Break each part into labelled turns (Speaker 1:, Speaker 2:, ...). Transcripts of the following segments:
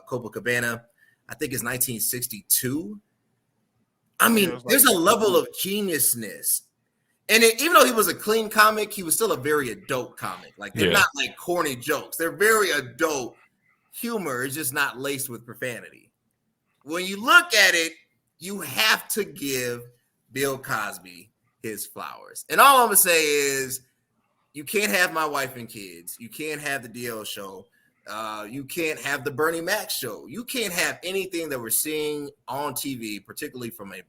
Speaker 1: Copacabana. I think it's 1962. I mean, there's a level of geniusness. And even though he was a clean comic, he was still a very adult comic. Like, they're not like corny jokes. They're very adult humor. It's just not laced with profanity. When you look at it, you have to give Bill Cosby his flowers. And all I'm going to say is, you can't have My Wife and Kids. You can't have the DL Show. You can't have the Bernie Mac Show. You can't have anything that we're seeing on TV, particularly from an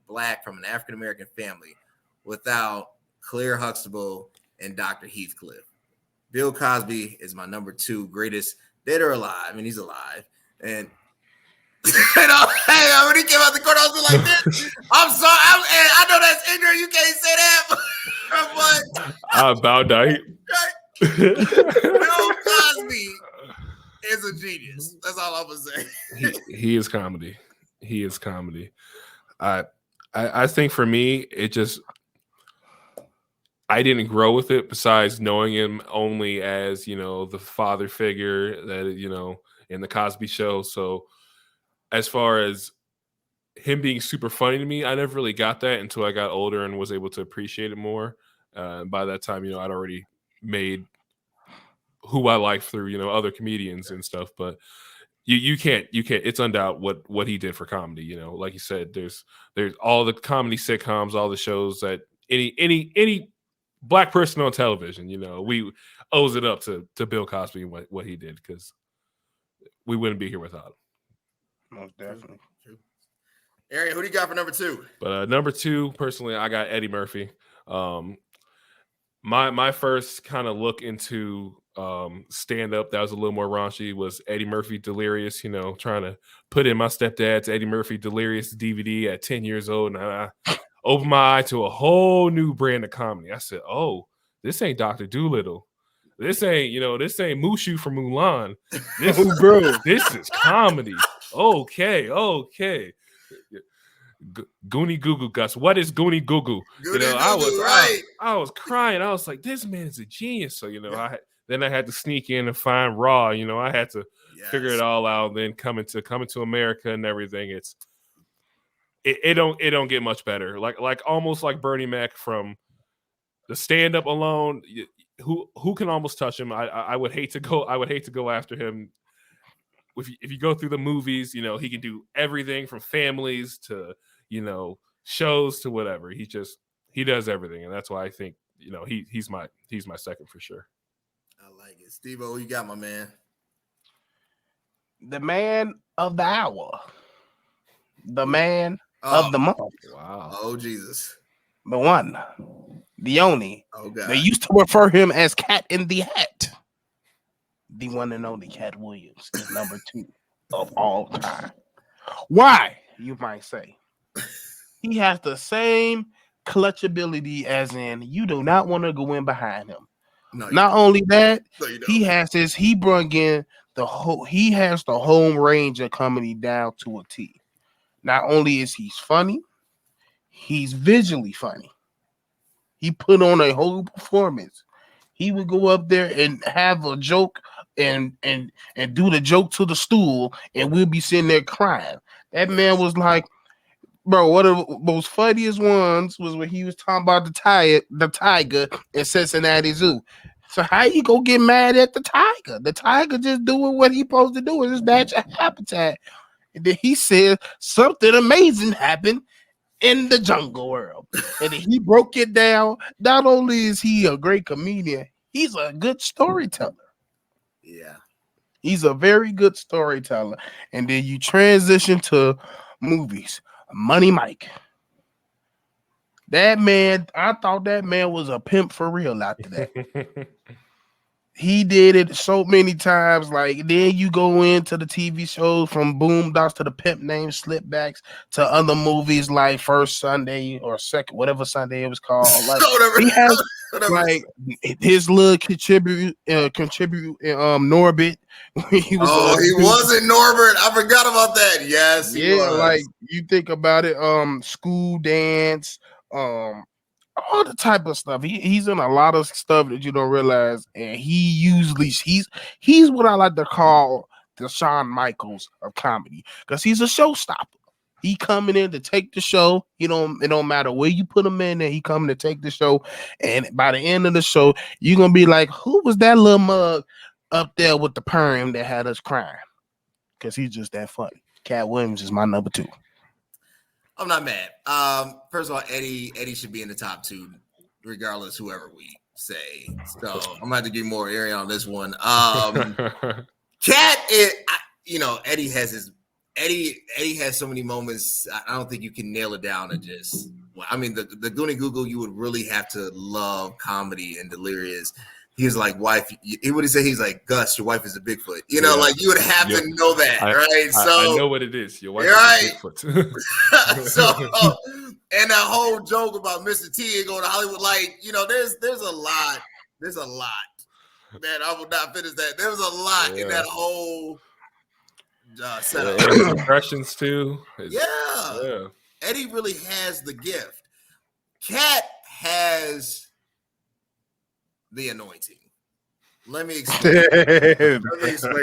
Speaker 1: African-American family, without Claire Huxtable and Dr. Heathcliff. Bill Cosby is my number 2 greatest, dead or alive, and he's alive. And when he came out the court, I was like, this. I'm sorry. I know that's ignorant. You can't say that. But
Speaker 2: I bow down.
Speaker 1: Bill Cosby is a genius. That's all I'm gonna say.
Speaker 2: He is comedy. He is comedy. I think for me, it just, I didn't grow with it besides knowing him only as, the father figure that, in the Cosby Show. So as far as him being super funny to me, I never really got that until I got older and was able to appreciate it more. By that time, I'd already made who I like through, other comedians and stuff. But you can't. It's undoubted what he did for comedy. Like you said, there's all the comedy sitcoms, all the shows that any Black person on television, we owes it up to Bill Cosby and what he did, because we wouldn't be here without him.
Speaker 3: Most definitely.
Speaker 1: True. Arian, who do you got for number 2?
Speaker 2: But number 2, personally, I got Eddie Murphy. My first kind of look into stand-up that was a little more raunchy was Eddie Murphy Delirious, trying to put in my stepdad's Eddie Murphy Delirious DVD at 10 years old. And I opened my eye to a whole new brand of comedy. I said, oh, this ain't Dr. Doolittle. This ain't, this ain't Mushu from Mulan. This is comedy. Okay. Goonie Goo Goo Gus. What is Goonie Goo Goo? I was crying. I was like, this man's a genius. So, then I had to sneak in and find Raw. I had to figure it all out. Then coming to America and everything. It don't get much better. Like almost like Bernie Mac from the stand up alone. Who can almost touch him? I would hate to go after him. If you go through the movies, he can do everything from families to, shows to whatever. He does everything. And that's why I think, he's my second for sure.
Speaker 1: I like it. Steve-O, you got my man.
Speaker 3: The man of the hour. The man of the month.
Speaker 2: Wow.
Speaker 1: Oh, Jesus.
Speaker 3: The one. The only.
Speaker 1: Oh, God.
Speaker 3: They used to refer him as Cat in the Hat. The one and only Cat Williams is number 2 of all time. Why, you might say? He has the same clutch ability, as in you do not want to go in behind him.
Speaker 1: No,
Speaker 3: not only that, he has the home range of comedy down to a T. Not only is he funny, he's visually funny. He put on a whole performance. He would go up there and have a joke and do the joke to the stool, and we'll be sitting there crying. That man was like, bro, one of the most funniest ones was when he was talking about the tiger in Cincinnati Zoo. So how you go get mad at the tiger? The tiger just doing what he supposed to do. It's his natural habitat. And then he said something amazing happened in the jungle world. And he broke it down. Not only is he a great comedian, he's a good storyteller.
Speaker 1: Yeah.
Speaker 3: He's a very good storyteller. And then you transition to movies. Money Mike. That man, I thought that man was a pimp for real after that. He did it so many times. Like, then you go into the TV shows from Boondocks to the Pimp Name Slipbacks to other movies like First Sunday or Second, whatever Sunday it was called. Like, he has like his little contribute Norbit.
Speaker 1: He wasn't Norbert. I forgot about that. Yes,
Speaker 3: he was. Like you think about it, School Dance, all the type of stuff. He's in a lot of stuff that you don't realize, and he's what I like to call the Shawn Michaels of comedy because he's a showstopper. He coming in to take the show. It don't matter where you put him in there. He coming to take the show. And by the end of the show, you're going to be like, who was that little mug up there with the perm that had us crying? Because he's just that funny. Katt Williams is my number 2.
Speaker 1: I'm not mad. First of all, Eddie should be in the top 2, regardless whoever we say. So I'm gonna have to give more area on this one. Katt is, Eddie has so many moments. I don't think you can nail it down and just. I mean, the Goonie Google, you would really have to love comedy and Delirious. He was like, wife, he would say, he's like, Gus, your wife is a Bigfoot. Like you would have to know that, right?
Speaker 2: I know what it is. Your wife is a Bigfoot.
Speaker 1: So, and that whole joke about Mr. T and going to Hollywood, there's a lot that I will not finish that. There was a lot in that whole setup.
Speaker 2: Impressions too.
Speaker 1: Yeah. Eddie really has the gift. Katt has the anointing. Let me explain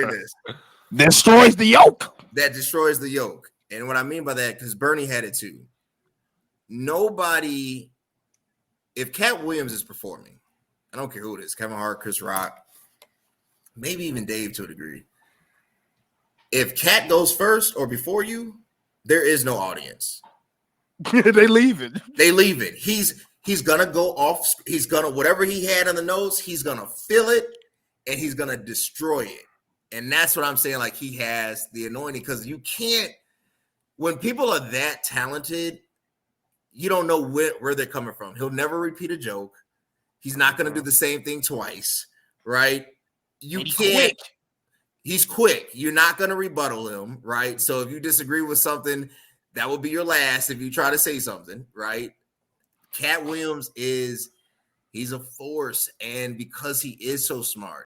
Speaker 1: this.
Speaker 3: Destroys the yoke.
Speaker 1: That destroys the yoke. And what I mean by that, because Bernie had it too. Nobody, if Katt Williams is performing, I don't care who it is, Kevin Hart, Chris Rock, maybe even Dave to a degree. If Katt goes first or before you, there is no audience.
Speaker 3: They leave it.
Speaker 1: He's gonna go off. He's gonna, whatever he had on the nose, he's gonna fill it and he's gonna destroy it. And that's what I'm saying. Like, he has the anointing, because you can't, when people are that talented, you don't know where they're coming from. He'll never repeat a joke. He's not gonna do the same thing twice, right? You can't. Quick. He's quick. You're not gonna rebuttal him, right? So if you disagree with something, that will be your last if you try to say something, right? Katt Williams he's a force, and because he is so smart,